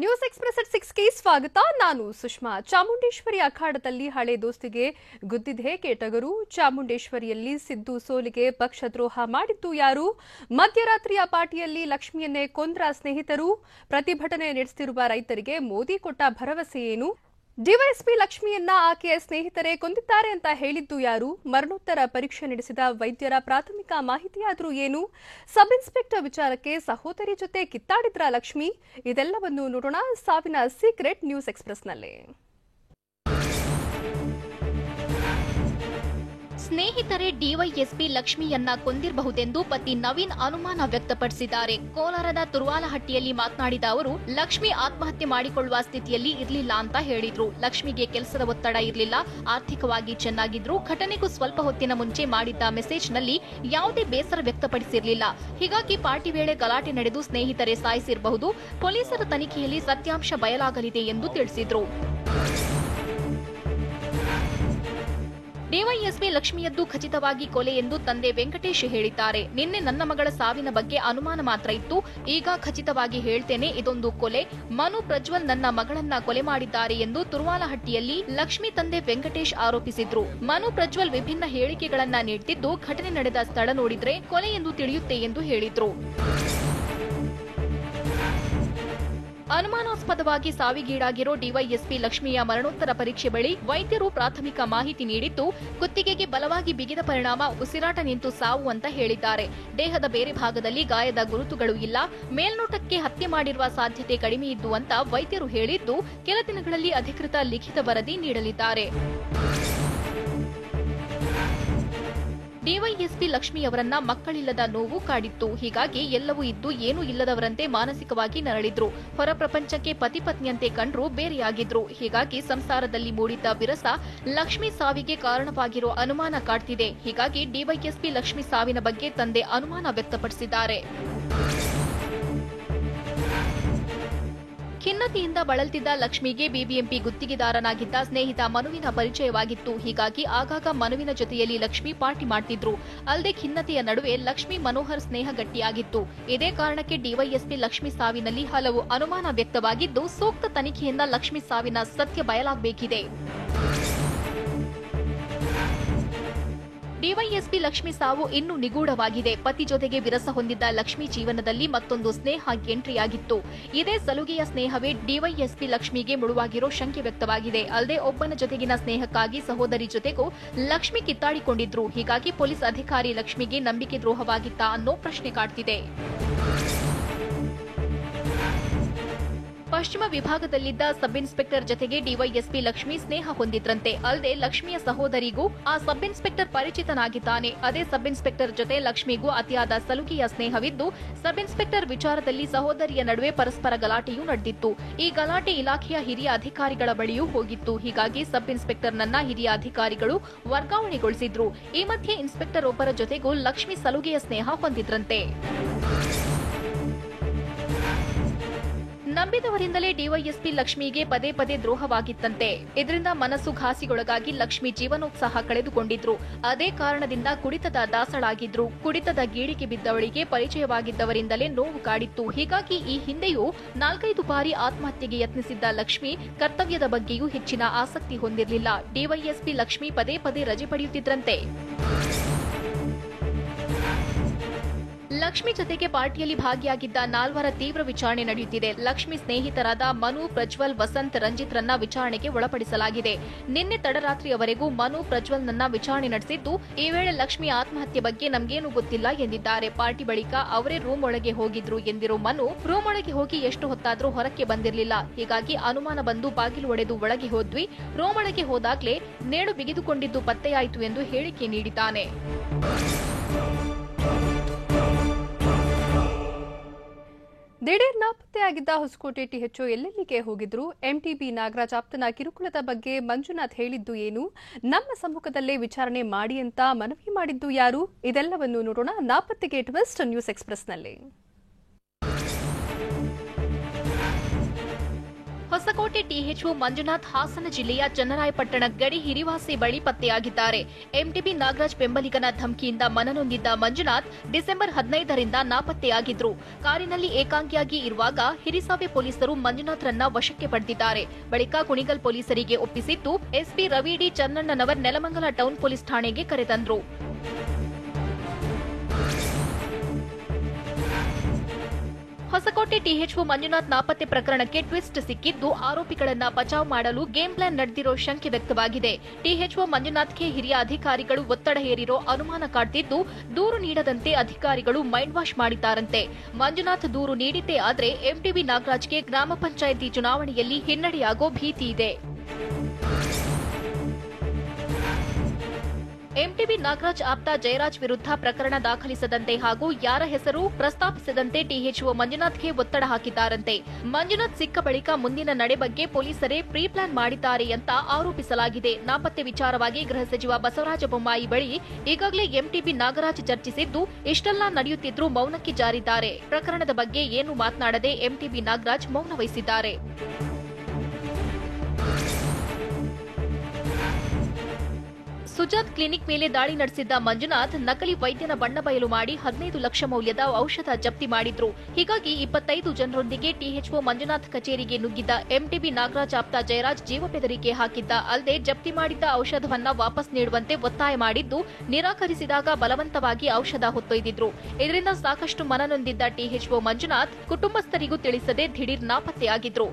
News express at 6 ಗೆ ಸ್ವಾಗತ. ನಾನು ಸುಷ್ಮಾ. ಚಾಮುಂಡೇಶ್ವರಿ ಅಖಾಡದಲ್ಲಿ ಹಳೆ ದೋಸ್ತಿಗೆ ಗುದ್ದಿದೆ ಕೇಟಗರು. ಚಾಮುಂಡೇಶ್ವರಿಯಲ್ಲಿ ಸಿದ್ದು ಸೋಲಿಗೆ ಪಕ್ಷದ್ರೋಹ ಮಾಡಿದ್ದು ಯಾರು? ಮಧ್ಯರಾತ್ರಿಯ ಪಾರ್ಟಿಯಲ್ಲಿ ಲಕ್ಷ್ಮಿಯನ್ನೇ ಕೊಂದ್ರ ಸ್ನೇಹಿತರು. ಪ್ರತಿಭಟನೆ ನಡೆಸುತ್ತಿರುವ ರೈತರಿಗೆ ಮೋದಿ ಕೊಟ್ಟ ಭರವಸೆ ಏನು? ಡಿವೈಎಸ್ಪಿ ಲಕ್ಷ್ಮಿಯನ್ನ ಆಕೆಯ ಸ್ನೇಹಿತರೇ ಕೊಂದಿದ್ದಾರೆ ಅಂತ ಹೇಳಿದ್ದು ಯಾರು? ಮರಣೋತ್ತರ ಪರೀಕ್ಷೆ ನಡೆಸಿದ ವೈದ್ಯರ ಪ್ರಾಥಮಿಕ ಮಾಹಿತಿಯಾದರೂ ಏನು? ಸಬ್ ಇನ್ಸ್ಪೆಕ್ಟರ್ ವಿಚಾರಕ್ಕೆ ಸಹೋದರಿ ಜೊತೆ ಕಿತ್ತಾಡಿದ್ರ ಲಕ್ಷ್ಮಿ? ಇದೆಲ್ಲವನ್ನು ನೋಡೋಣ ಸಾವಿನ ಸೀಕ್ರೆಟ್ ನ್ಯೂಸ್ ಎಕ್ಸ್‌ಪ್ರೆಸ್‌ನಲ್ಲಿ. ಸ್ನೇಹಿತರೆ ಡಿವೈಎಸ್ಪಿ ಲಕ್ಷ್ಮಿಯನ್ನ ಕೊಂದಿರಬಹುದೆಂದು ಪತಿ ನವೀನ್ ಅನುಮಾನ ವ್ಯಕ್ತಪಡಿಸಿದ್ದಾರೆ. ಕೋಲಾರದ ತುರುವಾಲಹಟ್ಟಿಯಲ್ಲಿ ಮಾತನಾಡಿದ ಅವರು, ಲಕ್ಷ್ಮಿ ಆತ್ಮಹತ್ಯೆ ಮಾಡಿಕೊಳ್ಳುವ ಸ್ಥಿತಿಯಲ್ಲಿ ಇರಲಿಲ್ಲ ಅಂತ ಹೇಳಿದ್ರು. ಲಕ್ಷ್ಮಿಗೆ ಕೆಲಸದ ಒತ್ತಡ ಇರಲಿಲ್ಲ, ಆರ್ಥಿಕವಾಗಿ ಚೆನ್ನಾಗಿದ್ರು. ಘಟನೆಗೂ ಸ್ವಲ್ಪ ಹೊತ್ತಿನ ಮುಂಚೆ ಮಾಡಿದ್ದ ಮೆಸೇಜ್ನಲ್ಲಿ ಯಾವುದೇ ಬೇಸರ ವ್ಯಕ್ತಪಡಿಸಿರಲಿಲ್ಲ. ಹೀಗಾಗಿ ಪಾರ್ಟಿ ವೇಳೆ ಗಲಾಟೆ ನಡೆದು ಸ್ನೇಹಿತರೆ ಸಾಯಿಸಿರಬಹುದು. ಪೊಲೀಸರ ತನಿಖೆಯಲ್ಲಿ ಸತ್ಯಾಂಶ ಬಯಲಾಗಲಿದೆ ಎಂದು ತಿಳಿಸಿದ್ರು. ಡಿವೈಎಸ್ಪಿ ಲಕ್ಷ್ಮಿಯದ್ದು ಖಚಿತವಾಗಿ ಕೊಲೆ ಎಂದು ತಂದೆ ವೆಂಕಟೇಶ್ ಹೇಳಿದ್ದಾರೆ. ನಿನ್ನೆ ನನ್ನ ಮಗಳ ಸಾವಿನ ಬಗ್ಗೆ ಅನುಮಾನ ಮಾತ್ರ ಇತ್ತು, ಈಗ ಖಚಿತವಾಗಿ ಹೇಳ್ತೇನೆ, ಇದೊಂದು ಕೊಲೆ. ಮನು ಪ್ರಜ್ವಲ್ ನನ್ನ ಮಗಳನ್ನ ಕೊಲೆ ಮಾಡಿದ್ದಾರೆ ಎಂದು ತುರುವಾಲಹಟ್ಟಿಯಲ್ಲಿ ಲಕ್ಷ್ಮಿ ತಂದೆ ವೆಂಕಟೇಶ್ ಆರೋಪಿಸಿದ್ರು. ಮನು ಪ್ರಜ್ವಲ್ ವಿಭಿನ್ನ ಹೇಳಿಕೆಗಳನ್ನ ನೀಡುತ್ತಿದ್ದು, ಘಟನೆ ನಡೆದ ಸ್ಥಳ ನೋಡಿದ್ರೆ ಕೊಲೆ ಎಂದು ತಿಳಿಯುತ್ತೆ ಎಂದು ಹೇಳಿದ್ರು. ಅನುಮಾನಾಸ್ಪದವಾಗಿ ಸಾವಿಗೀಡಾಗಿರೋ ಡಿವೈಎಸ್ಪಿ ಲಕ್ಷ್ಮಿಯ ಮರಣೋತ್ತರ ಪರೀಕ್ಷೆ ಬಳಿ ವೈದ್ಯರು ಪ್ರಾಥಮಿಕ ಮಾಹಿತಿ ನೀಡಿದ್ದು, ಕುತ್ತಿಗೆಗೆ ಬಲವಾಗಿ ಬಿಗಿದ ಪರಿಣಾಮ ಉಸಿರಾಟ ನಿಂತು ಸಾವು ಅಂತ ಹೇಳಿದ್ದಾರೆ. ದೇಹದ ಬೇರೆ ಭಾಗದಲ್ಲಿ ಗಾಯದ ಗುರುತುಗಳು ಇಲ್ಲ. ಮೇಲ್ನೋಟಕ್ಕೆ ಹತ್ಯೆ ಮಾಡಿರುವ ಸಾಧ್ಯತೆ ಕಡಿಮೆ ಇದ್ದು ಅಂತ ವೈದ್ಯರು ಹೇಳಿದ್ದು, ಕೆಲ ದಿನಗಳಲ್ಲಿ ಅಧಿಕೃತ ಲಿಖಿತ ವರದಿ ನೀಡಲಿದ್ದಾರೆ. ಡಿವೈಎಸ್ಪಿ ಲಕ್ಷ್ಮಿಯವರನ್ನ ಮಕ್ಕಳಿಲ್ಲದ ನೋವು ಕಾಡಿತ್ತು. ಹೀಗಾಗಿ ಎಲ್ಲವೂ ಇದ್ದು ಏನೂ ಇಲ್ಲದವರಂತೆ ಮಾನಸಿಕವಾಗಿ ನರಳಿದ್ರು. ಹೊರ ಪ್ರಪಂಚಕ್ಕೆ ಪತಿ ಪತ್ನಿಯಂತೆ ಕಂಡ್ರು, ಬೇರೆಯಾಗಿದ್ರು. ಹೀಗಾಗಿ ಸಂಸಾರದಲ್ಲಿ ಮೂಡಿದ್ದ ವಿರಸ ಲಕ್ಷ್ಮಿ ಸಾವಿಗೆ ಕಾರಣವಾಗಿರೋ ಅನುಮಾನ ಕಾಡ್ತಿದೆ. ಹೀಗಾಗಿ ಡಿವೈಎಸ್ಪಿ ಲಕ್ಷ್ಮಿ ಸಾವಿನ ಬಗ್ಗೆ ತಂದೆ ಅನುಮಾನ ವ್ಯಕ್ತಪಡಿಸಿದ್ದಾರೆ. ಖಿನ್ನತೆಯಿಂದ ಬಳಲ್ತಿದ್ದ ಲಕ್ಷ್ಮಿಗೆ ಬಿಬಿಎಂಪಿ ಗುತ್ತಿಗೆದಾರನಾಗಿದ್ದ ಸ್ನೇಹಿತ ಮನುವಿನ ಪರಿಚಯವಾಗಿತ್ತು. ಹೀಗಾಗಿ ಆಗಾಗ ಮನುವಿನ ಜೊತೆಯಲ್ಲಿ ಲಕ್ಷ್ಮಿ ಪಾರ್ಟಿ ಮಾಡ್ತಿದ್ರು. ಅಲ್ಲದೆ ಖಿನ್ನತೆಯ ನಡುವೆ ಲಕ್ಷ್ಮಿ ಮನೋಹರ್ ಸ್ನೇಹ ಗಟ್ಟಿಯಾಗಿತ್ತು. ಇದೇ ಕಾರಣಕ್ಕೆ ಡಿವೈಎಸ್ಪಿ ಲಕ್ಷ್ಮಿ ಸಾವಿನಲ್ಲಿ ಹಲವು ಅನುಮಾನ ವ್ಯಕ್ತವಾಗಿದ್ದು, ಸೂಕ್ತ ತನಿಖೆಯಿಂದ ಲಕ್ಷ್ಮಿ ಸಾವಿನ ಸತ್ಯ ಬಯಲಾಗಬೇಕಿದೆ. ಡಿವೈಎಸ್ಪಿ ಲಕ್ಷ್ಮಿ ಸಾವು ಇನ್ನೂ ನಿಗೂಢವಾಗಿದೆ. ಪತಿ ಜೊತೆಗೆ ವಿರಸ ಹೊಂದಿದ್ದ ಲಕ್ಷ್ಮಿ ಜೀವನದಲ್ಲಿ ಮತ್ತೊಂದು ಸ್ನೇಹ ಎಂಟ್ರಿಯಾಗಿತ್ತು. ಇದೇ ಸಲುಗೆಯ ಸ್ನೇಹವೇ ಡಿವೈಎಸ್ಪಿ ಲಕ್ಷ್ಮಿಗೆ ಮುಳುವಾಗಿರೋ ಶಂಕೆ ವ್ಯಕ್ತವಾಗಿದೆ. ಅಲ್ಲದೆ ಒಬ್ಬನ ಜೊತೆಗಿನ ಸ್ನೇಹಕ್ಕಾಗಿ ಸಹೋದರಿ ಜೊತೆಗೂ ಲಕ್ಷ್ಮಿ ಕಿತ್ತಾಡಿಕೊಂಡಿದ್ರು. ಹೀಗಾಗಿ ಪೊಲೀಸ್ ಅಧಿಕಾರಿ ಲಕ್ಷ್ಮಿಗೆ ನಂಬಿಕೆ ದ್ರೋಹವಾಗಿತ್ತಾ ಅನ್ನೋ ಪ್ರಶ್ನೆ ಕಾಡ್ತಿದೆ. ಪಶ್ಚಿಮ ವಿಭಾಗದಲ್ಲಿದ್ದ ಸಬ್ ಇನ್ಸ್ಪೆಕ್ಟರ್ ಜೊತೆಗೆ ಡಿವೈಎಸ್ಪಿ ಲಕ್ಷ್ಮಿ ಸ್ನೇಹ ಹೊಂದಿದ್ರಂತೆ. ಅಲ್ಲದೆ ಲಕ್ಷ್ಮಿಯ ಸಹೋದರಿಗೂ ಆ ಸಬ್ ಇನ್ಸ್ಪೆಕ್ಟರ್ ಪರಿಚಿತನಾಗಿದ್ದಾನೆ. ಅದೇ ಸಬ್ ಇನ್ಸ್ಪೆಕ್ಟರ್ ಜೊತೆ ಲಕ್ಷ್ಮಿಗೂ ಅತಿಯಾದ ಸಲುಗೆಯ ಸ್ನೇಹವಿದ್ದು, ಸಬ್ ಇನ್ಸ್ಪೆಕ್ಟರ್ ವಿಚಾರದಲ್ಲಿ ಸಹೋದರಿಯ ನಡುವೆ ಪರಸ್ಪರ ಗಲಾಟೆಯೂ ನಡೆದಿತ್ತು. ಈ ಗಲಾಟೆ ಇಲಾಖೆಯ ಹಿರಿಯ ಅಧಿಕಾರಿಗಳ ಬಳಿಯೂ ಹೋಗಿತ್ತು. ಹೀಗಾಗಿ ಸಬ್ ಇನ್ಸ್ಪೆಕ್ಟರ್ನನ್ನ ಹಿರಿಯ ಅಧಿಕಾರಿಗಳು ವರ್ಗಾವಣೆಗೊಳಿಸಿದ್ರು. ಈ ಮಧ್ಯೆ ಇನ್ಸ್ಪೆಕ್ಟರ್ ಒಬ್ಬರ ಜೊತೆಗೂ ಲಕ್ಷ್ಮಿ ಸಲುಗೆಯ ಸ್ನೇಹ ಹೊಂದಿದ್ರಂತೆ. ನಂಬಿದವರಿಂದಲೇ ಡಿವೈಎಸ್ಪಿ ಲಕ್ಷ್ಮಿಗೆ ಪದೇ ಪದೇ ದ್ರೋಹವಾಗಿತ್ತಂತೆ. ಇದರಿಂದ ಮನಸ್ಸು ಘಾಸಿಗೊಳಗಾಗಿ ಲಕ್ಷ್ಮಿ ಜೀವನೋತ್ಸಾಹ ಕಳೆದುಕೊಂಡಿದ್ರು. ಅದೇ ಕಾರಣದಿಂದ ಕುಡಿತದ ದಾಸಳಾಗಿದ್ರು. ಕುಡಿತದ ಗೀಳಿಗೆ ಬಿದ್ದವಳಿಗೆ ಪರಿಚಯವಾಗಿದ್ದವರಿಂದಲೇ ನೋವು ಕಾಡಿತ್ತು. ಹೀಗಾಗಿ ಈ ಹಿಂದೆಯೂ 4-5 ಬಾರಿ ಆತ್ಮಹತ್ಯೆಗೆ ಯತ್ನಿಸಿದ್ದ ಲಕ್ಷ್ಮಿ ಕರ್ತವ್ಯದ ಬಗ್ಗೆಯೂ ಹೆಚ್ಚಿನ ಆಸಕ್ತಿ ಹೊಂದಿರಲಿಲ್ಲ. ಡಿವೈಎಸ್ಪಿ ಲಕ್ಷ್ಮಿ ಪದೇ ಪದೇ ರಜೆ ಪಡೆಯುತ್ತಿದ್ರಂತೆ. ಲಕ್ಷ್ಮಿ ಜೊತೆಗೆ ಪಾರ್ಟಿಯಲ್ಲಿ ಭಾಗಿಯಾಗಿದ್ದ 4 ತೀವ್ರ ವಿಚಾರಣೆ ನಡೆಯುತ್ತಿದೆ. ಲಕ್ಷ್ಮಿ ಸ್ನೇಹಿತರಾದ ಮನು, ಪ್ರಜ್ವಲ್, ವಸಂತ್, ರಂಜಿತ್ರನ್ನ ವಿಚಾರಣೆಗೆ ಒಳಪಡಿಸಲಾಗಿದೆ. ನಿನ್ನೆ ತಡರಾತ್ರಿಯವರೆಗೂ ಮನು, ಪ್ರಜ್ವಲ್ನನ್ನ ವಿಚಾರಣೆ ನಡೆಸಿದ್ದು, ಈ ವೇಳೆ ಲಕ್ಷ್ಮಿ ಆತ್ಮಹತ್ಯೆ ಬಗ್ಗೆ ನಮ್ಗೇನು ಗೊತ್ತಿಲ್ಲ ಎಂದಿದ್ದಾರೆ. ಪಾರ್ಟಿ ಬಳಿಕ ಅವರೇ ರೂಮ್ ಒಳಗೆ ಹೋಗಿದ್ರು ಎಂದಿರೋ ಮನು, ರೂಮ್ ಒಳಗೆ ಹೋಗಿ ಎಷ್ಟು ಹೊತ್ತಾದ್ರೂ ಹೊರಕ್ಕೆ ಬಂದಿರಲಿಲ್ಲ. ಹೀಗಾಗಿ ಅನುಮಾನ ಬಂದು ಬಾಗಿಲು ಒಡೆದು ಒಳಗೆ ಹೋದ್ವಿ. ರೂಮ್ ಒಳಗೆ ಹೋದಾಗ್ಲೇ ನೇಣು ಬಿಗಿದುಕೊಂಡಿದ್ದು ಪತ್ತೆಯಾಯಿತು ಎಂದು ಹೇಳಿಕೆ ನೀಡಿದ್ದಾನೆ. ದಿಢೀರ್ ನಾಪತ್ತೆಯಾಗಿದ್ದ ಹೊಸಕೋಟೆ ಟಿಎಚ್ಒ ಎಲ್ಲೆಲ್ಲಿಗೆ ಹೋಗಿದ್ರು? ಎಂಟಿಬಿ ನಾಗರಾಜ್ ಆಪ್ತನ ಕಿರುಕುಳದ ಬಗ್ಗೆ ಮಂಜುನಾಥ್ ಹೇಳಿದ್ದು ಏನು? ನಮ್ಮ ಸಮ್ಮುಖದಲ್ಲೇ ವಿಚಾರಣೆ ಮಾಡಿ ಅಂತ ಮನವಿ ಮಾಡಿದ್ದು ಯಾರು? ಇದೆಲ್ಲವನ್ನು ನೋಡೋಣ ನಾಪತ್ತೆಗೆ ಟ್ವಿಸ್ಟ್ ನ್ಯೂಸ್ ಎಕ್ಸ್‌ಪ್ರೆಸ್‌ನಲ್ಲಿ. ಹೊಸಕೋಟೆ ಟಿಎಚ್ಒ ಮಂಜುನಾಥ್ ಹಾಸನ ಜಿಲ್ಲೆಯ ಚನ್ನರಾಯಪಟ್ಟಣ ಗಡಿ ಹಿರಿವಾಸಿ ಬಳಿ ಪತ್ತೆಯಾಗಿದ್ದಾರೆ. ಎಂಟಿಬಿ ನಾಗರಾಜ್ ಬೆಂಬಲಿಗನ ಧಮಕಿಯಿಂದ ಮನನೊಂದಿದ್ದ ಮಂಜುನಾಥ್ ಡಿಸೆಂಬರ್ 15ರಿಂದ ನಾಪತ್ತೆಯಾಗಿದ್ರು. ಕಾರಿನಲ್ಲಿ ಏಕಾಂಗಿಯಾಗಿ ಇರುವಾಗ ಹಿರಿಸಾವೆ ಪೊಲೀಸರು ಮಂಜುನಾಥ್ರನ್ನ ವಶಕ್ಕೆ ಪಡೆದಿದ್ದಾರೆ. ಬಳಿಕ ಕುಣಿಗಲ್ ಪೊಲೀಸರಿಗೆ ಒಪ್ಪಿಸಿದ್ದು SP Ravi D Channannavar Nelamangala town police ಠಾಣೆಗೆ ಕರೆತಂದ್ರು. ಹೊಸಕೋಟೆ ಟಿಎಚ್ಒ ಮಂಜುನಾಥ್ ನಾಪತ್ತೆ ಪ್ರಕರಣಕ್ಕೆ ಟ್ವಿಸ್ಟ್ ಸಿಕ್ಕಿದ್ದು ಆರೋಪಿಗಳನ್ನ ಬಚಾವ್ ಮಾಡಲು ಗೇಮ್ ಪ್ಲಾನ್ ನಡೆದಿರೋ ಶಂಕೆ ವ್ಯಕ್ತವಾಗಿದೆ. ಟಿಎಚ್ಒ ಮಂಜುನಾಥ್ಗೆ ಹಿರಿಯ ಅಧಿಕಾರಿಗಳು ಒತ್ತಡ ಹೇರಿರೋ ಅನುಮಾನ ಕಾಡ್ತಿದ್ದು, ದೂರು ನೀಡದಂತೆ ಅಧಿಕಾರಿಗಳು ಮೈಂಡ್ ವಾಶ್ ಮಾಡಿದ್ದಾರಂತೆ. ಮಂಜುನಾಥ್ ದೂರು ನೀಡಿದ್ದೇ ಆದ್ರೆ ಎಂಟಿಬಿ ನಾಗರಾಜ್ಗೆ ಗ್ರಾಮ ಪಂಚಾಯಿತಿ ಚುನಾವಣೆಯಲ್ಲಿ ಹಿನ್ನಡೆಯಾಗೋ ಭೀತಿ ಇದೆ. ಎಂಟಿಬಿ ನಾಗರಾಜ್ ಆಪ್ತ ಜಯರಾಜ್ ವಿರುದ್ಧ ಪ್ರಕರಣ ದಾಖಲಿಸದಂತೆ ಹಾಗೂ ಯಾರ ಹೆಸರು ಪ್ರಸ್ತಾಪಿಸದಂತೆ ಟಿಎಚ್ಒ ಮಂಜುನಾಥ್ಗೆ ಒತ್ತಡ ಹಾಕಿದ್ದಾರಂತೆ. ಮಂಜುನಾಥ್ ಸಿಕ್ಕ ಬಳಿಕ ಮುಂದಿನ ನಡೆ ಬಗ್ಗೆ ಪೊಲೀಸರೇ ಪ್ರೀ ಪ್ಲಾನ್ ಮಾಡಿದ್ದಾರೆ ಅಂತ ಆರೋಪಿಸಲಾಗಿದೆ. ನಾಪತ್ತೆ ವಿಚಾರವಾಗಿ ಗೃಹ ಸಚಿವ ಬಸವರಾಜ ಬೊಮ್ಮಾಯಿ ಬಳಿ ಈಗಾಗಲೇ ಎಂಟಿಬಿ ನಾಗರಾಜ್ ಚರ್ಚಿಸಿದ್ದು, ಇಷ್ಟೆಲ್ಲಾ ನಡೆಯುತ್ತಿದ್ರೂ ಮೌನಕ್ಕೆ ಜಾರಿದ್ದಾರೆ. ಪ್ರಕರಣದ ಬಗ್ಗೆ ಏನು ಮಾತನಾಡದೆ ಎಂಟಿಬಿ ನಾಗರಾಜ್ ಮೌನ ವಹಿಸಿದ್ದಾರೆ. ಸುಜಾತ್ ಕ್ಲಿನಿಕ್ ಮೇಲೆ ದಾಳಿ ನಡೆಸಿದ್ದ ಮಂಜುನಾಥ್ ನಕಲಿ ವೈದ್ಯನ ಬಣ್ಣ ಬಯಲು ಮಾಡಿ 15 ಲಕ್ಷ ಮೌಲ್ಯದ ಔಷಧ ಜಪ್ತಿ ಮಾಡಿದ್ರು. ಹೀಗಾಗಿ 25 ಜನರೊಂದಿಗೆ ಟಿಎಚ್ಒ ಮಂಜುನಾಥ್ ಕಚೇರಿಗೆ ನುಗ್ಗಿದ್ದ ಎಂಟಿಬಿ ನಾಗರಾಜ್ ಆಪ್ತ ಜಯರಾಜ್ ಜೀವ ಬೆದರಿಕೆ ಹಾಕಿದ್ದ. ಅಲ್ಲದೆ ಜಪ್ತಿ ಮಾಡಿದ್ದ ಔಷಧವನ್ನ ವಾಪಸ್ ನೀಡುವಂತೆ ಒತ್ತಾಯ ಮಾಡಿದ್ದು, ನಿರಾಕರಿಸಿದಾಗ ಬಲವಂತವಾಗಿ ಔಷಧ ಹೊತ್ತೊಯ್ದಿದ್ರು. ಇದರಿಂದ ಸಾಕಷ್ಟು ಮನನೊಂದಿದ್ದ ಟಿಎಚ್ಒ ಮಂಜುನಾಥ್ ಕುಟುಂಬಸ್ಥರಿಗೂ ತಿಳಿಸದೆ ದಿಢೀರ್ ನಾಪತ್ತೆಯಾಗಿದ್ರು.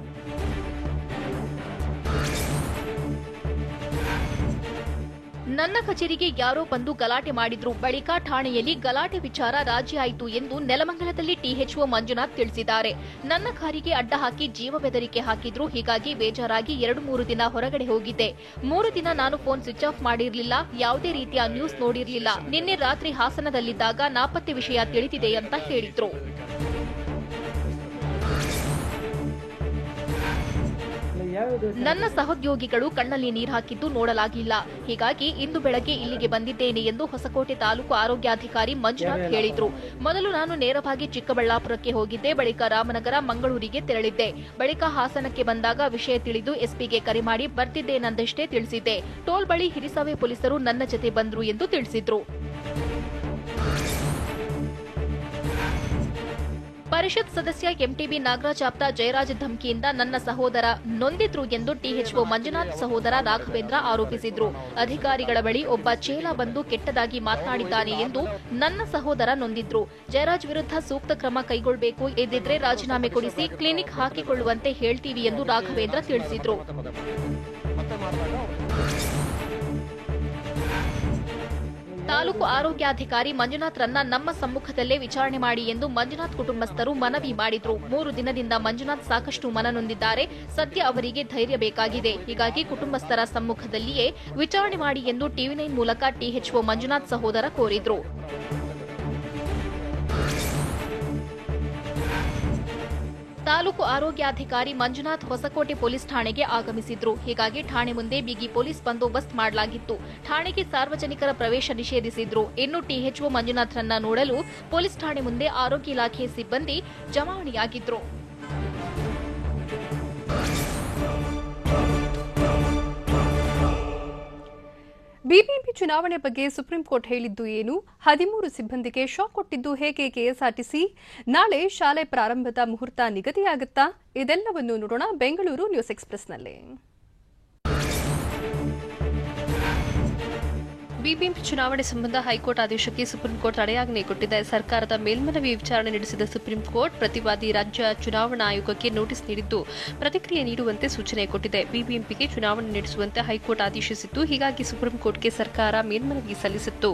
ನನ್ನ ಕಚೇರಿಗೆ ಯಾರೋ ಬಂದು ಗಲಾಟೆ ಮಾಡಿದ್ರು. ಬಳಿಕ ಠಾಣೆಯಲ್ಲಿ ಗಲಾಟೆ ವಿಚಾರ ರಾಜಿ ಆಯಿತು ಎಂದು ನೆಲಮಂಗಲದಲ್ಲಿ ಟಿಎಚ್ಒ ಮಂಜುನಾಥ್ ತಿಳಿಸಿದ್ದಾರೆ. ನನ್ನ ಕಾರಿಗೆ ಅಡ್ಡ ಹಾಕಿ ಜೀವ ಬೆದರಿಕೆ ಹಾಕಿದ್ರು. ಹೀಗಾಗಿ ಬೇಜಾರಾಗಿ 2-3 ದಿನ ಹೊರಗಡೆ ಹೋಗಿದ್ದೆ. 3 ದಿನ ನಾನು ಫೋನ್ ಸ್ವಿಚ್ ಆಫ್ ಮಾಡಿರಲಿಲ್ಲ. ಯಾವುದೇ ರೀತಿಯ ನ್ಯೂಸ್ ನೋಡಿರಲಿಲ್ಲ. ನಿನ್ನೆ ರಾತ್ರಿ ಹಾಸನದಲ್ಲಿದ್ದಾಗ ನಾಪತ್ತೆ ವಿಷಯ ತಿಳಿದಿದೆ ಅಂತ ಹೇಳಿದ್ರು. ನನ್ನ ಸಹೋದ್ಯೋಗಿಗಳು ಕಣ್ಣಲ್ಲಿ ನೀರು ಹಾಕಿದ್ದು ನೋಡಲಾಗಿಲ್ಲ. ಹೀಗಾಗಿ ಇಂದು ಬೆಳಗ್ಗೆ ಇಲ್ಲಿಗೆ ಬಂದಿದ್ದೇನೆ ಎಂದು ಹೊಸಕೋಟೆ ತಾಲೂಕು ಆರೋಗ್ಯಾಧಿಕಾರಿ ಮಂಜುನಾಥ್ ಹೇಳಿದ್ರು. ಮೊದಲು ನಾನು ನೇರವಾಗಿ ಚಿಕ್ಕಬಳ್ಳಾಪುರಕ್ಕೆ ಹೋಗಿದ್ದೆ. ಬಳಿಕ ರಾಮನಗರ, ಮಂಗಳೂರಿಗೆ ತೆರಳಿದ್ದೆ. ಬಳಿಕ ಹಾಸನಕ್ಕೆ ಬಂದಾಗ ವಿಷಯ ತಿಳಿದು ಎಸ್ಪಿಗೆ ಕರೆ ಮಾಡಿ ಬರ್ತಿದ್ದೇನೆಂದಷ್ಟೇ ತಿಳಿಸಿದ್ದೆ. ಟೋಲ್ ಬಳಿ ಹಿರಿಸಾವೆ ಪೊಲೀಸರು ನನ್ನ ಜತೆ ಬಂದ್ರು ಎಂದು ತಿಳಿಸಿದ್ರು. ಪರಿಷತ್ ಸದಸ್ಯ ಎಂಟಿಬಿ ನಾಗರಾಜ್ ಆಪ್ತ ಜಯರಾಜ್ ಧಮಕಿಯಿಂದ ನನ್ನ ಸಹೋದರ ನೊಂದಿದ್ರು ಎಂದು ಟಿಎಚ್ಒ ಮಂಜುನಾಥ್ ಸಹೋದರ ರಾಘವೇಂದ್ರ ಆರೋಪಿಸಿದ್ರು. ಅಧಿಕಾರಿಗಳ ಬಳಿ ಒಬ್ಬ ಚೇಲ ಬಂದು ಕೆಟ್ಟದಾಗಿ ಮಾತನಾಡಿದ್ದಾನೆ ಎಂದು ನನ್ನ ಸಹೋದರ ನೊಂದಿದ್ರು. ಜಯರಾಜ್ ವಿರುದ್ಧ ಸೂಕ್ತ ಕ್ರಮ ಕೈಗೊಳ್ಳಬೇಕು, ಇದ್ದಿದ್ರೆ ರಾಜೀನಾಮೆ ಕೊಡಿಸಿ ಕ್ಲಿನಿಕ್ ಹಾಕಿಕೊಳ್ಳುವಂತೆ ಹೇಳ್ತೀವಿ ಎಂದು ರಾಘವೇಂದ್ರ ತಿಳಿಸಿದ್ರು. ತಾಲೂಕು ಆರೋಗ್ಯಾಧಿಕಾರಿ ಮಂಜುನಾಥ್ರನ್ನ ನಮ್ಮ ಸಮ್ಮುಖದಲ್ಲೇ ವಿಚಾರಣೆ ಮಾಡಿ ಎಂದು ಮಂಜುನಾಥ್ ಕುಟುಂಬಸ್ಥರು ಮನವಿ ಮಾಡಿದ್ರು. 3 ದಿನದಿಂದ ಮಂಜುನಾಥ್ ಸಾಕಷ್ಟು ಮನನೊಂದಿದ್ದಾರೆ. ಸದ್ಯ ಅವರಿಗೆ ಧೈರ್ಯ ಬೇಕಾಗಿದೆ. ಹೀಗಾಗಿ ಕುಟುಂಬಸ್ಥರ ಸಮ್ಮುಖದಲ್ಲಿಯೇ ವಿಚಾರಣೆ ಮಾಡಿ ಎಂದು ಟಿವಿ9 ಮೂಲಕ ಟಿಎಚ್ಒ ಮಂಜುನಾಥ್ ಸಹೋದರ ಕೋರಿದ್ರು. ತಾಲೂಕು ಆರೋಗ್ಯಾಧಿಕಾರಿ ಮಂಜುನಾಥ್ ಹೊಸಕೋಟೆ ಪೊಲೀಸ್ ಠಾಣೆಗೆ ಆಗಮಿಸಿದ್ರು. ಹೀಗಾಗಿ ಠಾಣೆ ಮುಂದೆ ಬಿಗಿ ಪೊಲೀಸ್ ಬಂದೋಬಸ್ತ್ ಮಾಡಲಾಗಿತ್ತು. ಠಾಣೆಗೆ ಸಾರ್ವಜನಿಕರ ಪ್ರವೇಶ ನಿಷೇಧಿಸಿದ್ರು. ಇನ್ನು ಟಿಎಚ್ಒ ಮಂಜುನಾಥ್ರನ್ನ ನೋಡಲು ಪೊಲೀಸ್ ಠಾಣೆ ಮುಂದೆ ಆರೋಗ್ಯ ಇಲಾಖೆ ಸಿಬ್ಬಂದಿ ಜಮಾವಣೆಯಾಗಿದ್ರು. ಬಿಬಿಎಂಪಿ ಚುನಾವಣೆ ಬಗ್ಗೆ ಸುಪ್ರೀಂ ಕೋರ್ಟ್ ಹೇಳಿದ್ದು ಏನು? 13 ಸಿಬ್ಬಂದಿಗೆ ಶಾಕ್ ಕೊಟ್ಟಿದ್ದು ಹೇಗೆ ಕೆಎಸ್ಆರ್ಟಿಸಿ? ನಾಳೆ ಶಾಲೆ ಪ್ರಾರಂಭದ ಮುಹೂರ್ತ ನಿಗದಿಯಾಗುತ್ತಾ? ಇದೆಲ್ಲವನ್ನು ನೋಡೋಣ ಬೆಂಗಳೂರು ನ್ಯೂಸ್ ಎಕ್ಸ್‌ಪ್ರೆಸ್‌ನಲ್ಲಿ. ಬಿಬಿಎಂಪಿ ಚುನಾವಣೆ ಸಂಬಂಧ ಹೈಕೋರ್ಟ್ ಆದೇಶಕ್ಕೆ ಸುಪ್ರೀಂ ಕೋರ್ಟ್ ತಡೆಯಾಜ್ಞೆ ಕೊಟ್ಟಿದೆ. ಸರ್ಕಾರದ ಮೇಲ್ಮನವಿ ವಿಚಾರಣೆ ನಡೆಸಿದ ಸುಪ್ರೀಂ ಕೋರ್ಟ್ ಪ್ರತಿವಾದಿ ರಾಜ್ಯ ಚುನಾವಣಾ ಆಯೋಗಕ್ಕೆ ನೋಟಿಸ್ ನೀಡಿದ್ದು ಪ್ರತಿಕ್ರಿಯೆ ನೀಡುವಂತೆ ಸೂಚನೆ ಕೊಟ್ಟಿದೆ. ಬಿಬಿಎಂಪಿಗೆ ಚುನಾವಣೆ ನಡೆಸುವಂತೆ ಹೈಕೋರ್ಟ್ ಆದೇಶಿಸಿತ್ತು. ಹೀಗಾಗಿ ಸುಪ್ರೀಂ ಕೋರ್ಟ್ಗೆ ಸರ್ಕಾರ ಮೇಲ್ಮನವಿ ಸಲ್ಲಿಸಿತ್ತು.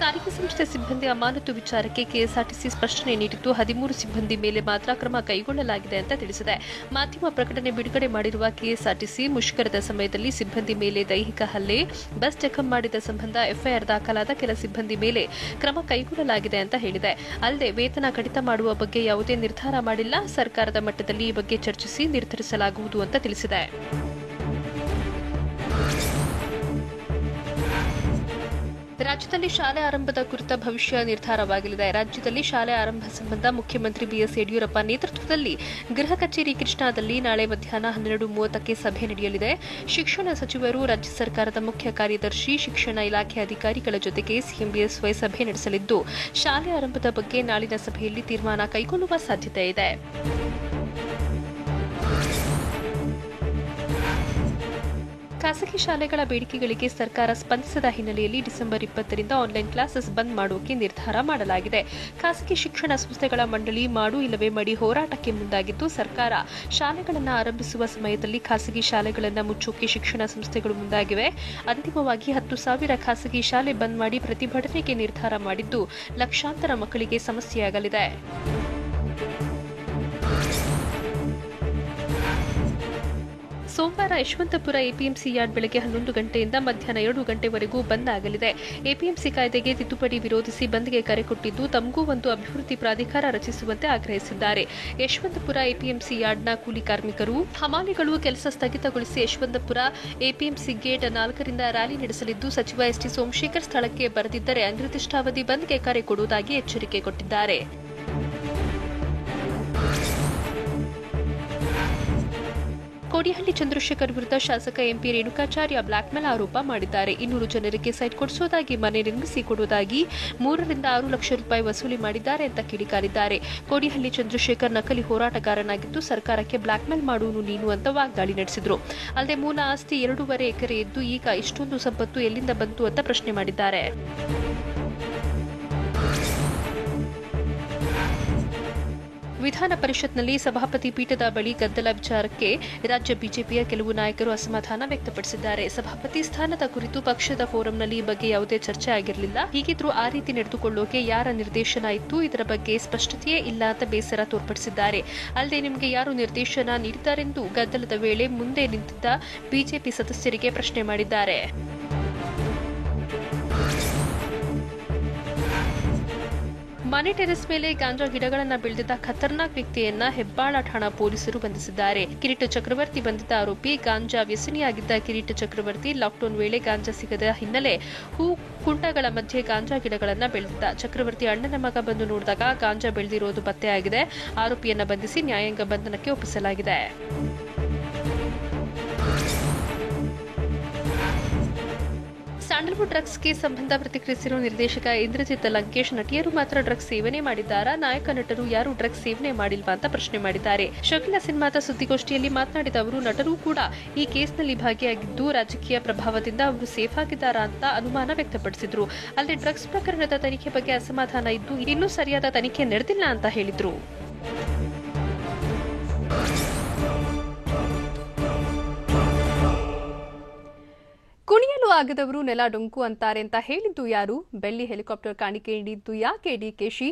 ಸಾರಿಗೆ ಸಂಸ್ಥೆ ಸಿಬ್ಬಂದಿ ಅಮಾನತು ವಿಚಾರಕ್ಕೆ ಕೆಎಸ್ಆರ್ಟಿಸಿ ಸ್ಪಷ್ಟನೆ ನೀಡಿದ್ದು 13 ಸಿಬ್ಬಂದಿ ಮೇಲೆ ಮಾತ್ರ ಕ್ರಮ ಕೈಗೊಳ್ಳಲಾಗಿದೆ ಅಂತ ತಿಳಿಸಿದೆ. ಮಾಧ್ಯಮ ಪ್ರಕಟಣೆ ಬಿಡುಗಡೆ ಮಾಡಿರುವ ಕೆಎಸ್ಆರ್ಟಿಸಿ ಮುಷ್ಕರದ ಸಮಯದಲ್ಲಿ ಸಿಬ್ಬಂದಿ ಮೇಲೆ ದೈಹಿಕ ಹಲ್ಲೆ, ಬಸ್ ಜಖಂ ಮಾಡಿದ ಸಂಬಂಧ ಎಫ್ಐಆರ್ ದಾಖಲಾದ ಕೆಲ ಸಿಬ್ಬಂದಿ ಮೇಲೆ ಕ್ರಮ ಕೈಗೊಳ್ಳಲಾಗಿದೆ ಅಂತ ಹೇಳಿದೆ. ಅಲ್ಲದೆ ವೇತನ ಕಡಿತ ಮಾಡುವ ಬಗ್ಗೆ ಯಾವುದೇ ನಿರ್ಧಾರ ಮಾಡಿಲ್ಲ. ಸರ್ಕಾರದ ಮಟ್ಟದಲ್ಲಿ ಈ ಬಗ್ಗೆ ಚರ್ಚಿಸಿ ನಿರ್ಧರಿಸಲಾಗುವುದು ಅಂತ ತಿಳಿಸಿದೆ. ರಾಜ್ಯದಲ್ಲಿ ಶಾಲೆ ಆರಂಭದ ಕುರಿತ ಭವಿಷ್ಯ ನಿರ್ಧಾರವಾಗಲಿದೆ. ರಾಜ್ಯದಲ್ಲಿ ಶಾಲೆ ಆರಂಭ ಸಂಬಂಧ ಮುಖ್ಯಮಂತ್ರಿ ಬಿಎಸ್ ಯಡಿಯೂರಪ್ಪ ನೇತೃತ್ವದಲ್ಲಿ ಗೃಹ ಕಚೇರಿ ಕೃಷ್ಣಾದಲ್ಲಿ ನಾಳೆ ಮಧ್ಯಾಹ್ನ 12:30ಕ್ಕೆ ಸಭೆ ನಡೆಯಲಿದೆ. ಶಿಕ್ಷಣ ಸಚಿವರು, ರಾಜ್ಯ ಸರ್ಕಾರದ ಮುಖ್ಯ ಕಾರ್ಯದರ್ಶಿ, ಶಿಕ್ಷಣ ಇಲಾಖೆ ಅಧಿಕಾರಿಗಳ ಜೊತೆಗೆ ಸಿಎಂ ಬಿಎಸ್ವೈ ಸಭೆ ನಡೆಸಲಿದ್ದು, ಶಾಲೆ ಆರಂಭದ ಬಗ್ಗೆ ನಾಳಿನ ಸಭೆಯಲ್ಲಿ ತೀರ್ಮಾನ ಕೈಗೊಳ್ಳುವ ಸಾಧ್ಯತೆ ಇದೆ. ಖಾಸಗಿ ಶಾಲೆಗಳ ಬೇಡಿಕೆಗಳಿಗೆ ಸರ್ಕಾರ ಸ್ಪಂದಿಸದ ಹಿನ್ನೆಲೆಯಲ್ಲಿ ಡಿಸೆಂಬರ್ 20ರಿಂದ ಆನ್ಲೈನ್ ಕ್ಲಾಸಸ್ ಬಂದ್ ಮಾಡೋಕೆ ನಿರ್ಧಾರ ಮಾಡಲಾಗಿದೆ. ಖಾಸಗಿ ಶಿಕ್ಷಣ ಸಂಸ್ಥೆಗಳ ಮಂಡಳಿ ಮಾಡು ಇಲ್ಲವೇ ಮಡಿ ಹೋರಾಟಕ್ಕೆ ಮುಂದಾಗಿದ್ದು, ಸರ್ಕಾರ ಶಾಲೆಗಳನ್ನು ಆರಂಭಿಸುವ ಸಮಯದಲ್ಲಿ ಖಾಸಗಿ ಶಾಲೆಗಳನ್ನು ಮುಚ್ಚೋಕೆ ಶಿಕ್ಷಣ ಸಂಸ್ಥೆಗಳು ಮುಂದಾಗಿವೆ. ಅಂತಿಮವಾಗಿ 10,000 ಖಾಸಗಿ ಶಾಲೆ ಬಂದ್ ಮಾಡಿ ಪ್ರತಿಭಟನೆಗೆ ನಿರ್ಧಾರ ಮಾಡಿದ್ದು, ಲಕ್ಷಾಂತರ ಮಕ್ಕಳಿಗೆ ಸಮಸ್ಯೆಯಾಗಲಿದೆ. ಸೋಮವಾರ ಯಶವಂತಪುರ ಎಪಿಎಂಸಿ ಯಾರ್ಡ್ ಬೆಳಗ್ಗೆ 11 ಗಂಟೆಯಿಂದ ಮಧ್ಯಾಹ್ನ 2 ಗಂಟೆವರೆಗೂ ಬಂದ್ ಆಗಲಿದೆ. ಎಪಿಎಂಸಿ ಕಾಯ್ದೆಗೆ ತಿದ್ದುಪಡಿ ವಿರೋಧಿಸಿ ಬಂದ್ಗೆ ಕರೆ ಕೊಟ್ಟಿದ್ದು, ತಮಗೂ ಒಂದು ಅಭಿವೃದ್ಧಿ ಪ್ರಾಧಿಕಾರ ರಚಿಸುವಂತೆ ಆಗ್ರಹಿಸಿದ್ದಾರೆ. ಯಶವಂತಪುರ ಎಪಿಎಂಸಿ ಯಾರ್ಡ್ನ ಕೂಲಿ ಕಾರ್ಮಿಕರು, ಹಮಾಲಿಗಳು ಕೆಲಸ ಸ್ಥಗಿತಗೊಳಿಸಿ ಯಶವಂತಪುರ ಎಪಿಎಂಸಿ ಗೇಟ್ 4ರಿಂದ ರ್ಯಾಲಿ ನಡೆಸಲಿದ್ದು, ಸಚಿವ ಎಸ್ಟಿ ಸೋಮಶೇಖರ್ ಸ್ಥಳಕ್ಕೆ ಬರೆದಿದ್ದರೆ ಅನಿರ್ದಿಷ್ಟಾವಧಿ ಬಂದ್ಗೆ ಕರೆ ಕೊಡುವುದಾಗಿ ಎಚ್ಚರಿಕೆ ಕೊಟ್ಟಿದ್ದಾರೆ. ಕೋಡಿಹಳ್ಳಿ ಚಂದ್ರಶೇಖರ್ ವಿರುದ್ಧ ಶಾಸಕ ಎಂಪಿ ರೇಣುಕಾಚಾರ್ಯ ಬ್ಲಾಕ್ಮೇಲ್ ಆರೋಪ ಮಾಡಿದ್ದಾರೆ. 200 ಜನರಿಗೆ ಸೈಟ್ ಕೊಡಿಸೋದಾಗಿ, ಮನೆ ನಿರ್ಮಿಸಿ ಕೊಡುವುದಾಗಿ 3 ರಿಂದ 6 ಲಕ್ಷ ರೂಪಾಯಿ ವಸೂಲಿ ಮಾಡಿದ್ದಾರೆ ಅಂತ ಕಿಡಿಕಾರಿದ್ದಾರೆ. ಕೋಡಿಹಳ್ಳಿ ಚಂದ್ರಶೇಖರ್ ನಕಲಿ ಹೋರಾಟಗಾರನಾಗಿದ್ದು, ಸರ್ಕಾರಕ್ಕೆ ಬ್ಲಾಕ್ಮೇಲ್ ಮಾಡುವನು ನೀನು ಅಂತ ವಾಗ್ದಾಳಿ ನಡೆಸಿದ್ರು. ಅಲ್ಲದೆ ಮೂಲ ಆಸ್ತಿ 2.5 ಎಕರೆ ಇದ್ದು ಈಗ ಇಷ್ಟೊಂದು ಸಂಪತ್ತು ಎಲ್ಲಿಂದ ಬಂತು ಅಂತ ಪ್ರಶ್ನೆ ಮಾಡಿದ್ದಾರೆ. ವಿಧಾನ ಪರಿಷತ್ನಲ್ಲಿ ಸಭಾಪತಿ ಪೀಠದ ಬಳಿ ಗದ್ದಲ ವಿಚಾರಕ್ಕೆ ರಾಜ್ಯ ಬಿಜೆಪಿಯ ಕೆಲವು ನಾಯಕರು ಅಸಮಾಧಾನ ವ್ಯಕ್ತಪಡಿಸಿದ್ದಾರೆ. ಸಭಾಪತಿ ಸ್ಥಾನದ ಕುರಿತು ಪಕ್ಷದ ಫೋರಂನಲ್ಲಿ ಈ ಬಗ್ಗೆ ಯಾವುದೇ ಚರ್ಚೆ ಆಗಿರಲಿಲ್ಲ. ಹೀಗಿದ್ರೂ ಆ ರೀತಿ ನಡೆದುಕೊಳ್ಳೋಕೆ ಯಾರ ನಿರ್ದೇಶನ ಇತ್ತು, ಇದರ ಬಗ್ಗೆ ಸ್ಪಷ್ಟತೆಯೇ ಇಲ್ಲ ಅಂತ ಬೇಸರ ತೋರ್ಪಡಿಸಿದ್ದಾರೆ. ಅಲ್ಲದೆ ನಿಮಗೆ ಯಾರು ನಿರ್ದೇಶನ ನೀಡಿದ್ದಾರೆಂದು ಗದ್ದಲದ ವೇಳೆ ಮುಂದೆ ನಿಂತಿದ್ದ ಬಿಜೆಪಿ ಸದಸ್ಯರಿಗೆ ಪ್ರಶ್ನೆ ಮಾಡಿದ್ದಾರೆ. ಮನೆ ಟೆರೆಸ್ ಮೇಲೆ ಗಾಂಜಾ ಗಿಡಗಳನ್ನು ಬೆಳೆದಿದ್ದ ಖತರ್ನಾಕ್ ವ್ಯಕ್ತಿಯನ್ನ ಹೆಬ್ಬಾಳ ಠಾಣಾ ಪೊಲೀಸರು ಬಂಧಿಸಿದ್ದಾರೆ. ಕಿರೀಟ ಚಕ್ರವರ್ತಿ ಬಂಧಿತ ಆರೋಪಿ. ಗಾಂಜಾ ವ್ಯಸನಿಯಾಗಿದ್ದ ಕಿರೀಟ ಚಕ್ರವರ್ತಿ ಲಾಕ್ಡೌನ್ ವೇಳೆ ಗಾಂಜಾ ಸಿಗದ ಹಿನ್ನೆಲೆ ಹೂ ಕುಂಡಗಳ ಮಧ್ಯೆ ಗಾಂಜಾ ಗಿಡಗಳನ್ನು ಬೆಳೆದಿದ್ದ. ಚಕ್ರವರ್ತಿ ಅಣ್ಣನ ಮಗ ಬಂದು ನೋಡಿದಾಗ ಗಾಂಜಾ ಬೆಳೆದಿರೋದು ಪತ್ತೆಯಾಗಿದೆ. ಆರೋಪಿಯನ್ನ ಬಂಧಿಸಿ ನ್ಯಾಯಾಂಗ ಬಂಧನಕ್ಕೆ ಒಪ್ಪಿಸಲಾಗಿದೆ. ಸ್ಯಾಂಡಲ್ವುಡ್ ಡ್ರಗ್ಸ್ಗೆ ಸಂಬಂಧ ಪ್ರತಿಕ್ರಿಯಿಸಿರುವ ನಿರ್ದೇಶಕ ಇಂದ್ರಜಿತ್ ಲಂಕೇಶ್, ನಟಿಯರು ಮಾತ್ರ ಡ್ರಗ್ಸ್ ಸೇವನೆ ಮಾಡಿದ್ದಾರಾ, ನಾಯಕ ನಟರು ಯಾರು ಡ್ರಗ್ಸ್ ಸೇವನೆ ಮಾಡಿಲ್ವಾ ಅಂತ ಪ್ರಶ್ನೆ ಮಾಡಿದ್ದಾರೆ. ಶಕಿಲಾ ಸಿನಿಮಾದ ಸುದ್ದಿಗೋಷ್ಠಿಯಲ್ಲಿ ಮಾತನಾಡಿದ ಅವರು, ನಟರು ಕೂಡ ಈ ಕೇಸ್ನಲ್ಲಿ ಭಾಗಿಯಾಗಿದ್ದು, ರಾಜಕೀಯ ಪ್ರಭಾವದಿಂದ ಅವರು ಸೇಫ್ ಆಗಿದ್ದಾರಾ ಅಂತ ಅನುಮಾನ ವ್ಯಕ್ತಪಡಿಸಿದ್ರು. ಅಲ್ಲದೆ ಡ್ರಗ್ಸ್ ಪ್ರಕರಣದ ತನಿಖೆ ಬಗ್ಗೆ ಅಸಮಾಧಾನ ಇದ್ದು, ಇನ್ನೂ ಸರಿಯಾದ ತನಿಖೆ ನಡೆದಿಲ್ಲ ಅಂತ ಹೇಳಿದ್ರು. ಕುಣಿಯಲು ಆಗದವರು ನೆಲ ಡೊಂಕು ಅಂತಾರೆ ಅಂತ ಹೇಳಿದ್ದು ಯಾರು? ಬೆಳ್ಳಿ ಹೆಲಿಕಾಪ್ಟರ್ ಕಾಣಿಕೆ ನೀಡಿದ್ದು ಯಾಕೆ ಡಿಕೆಶಿ?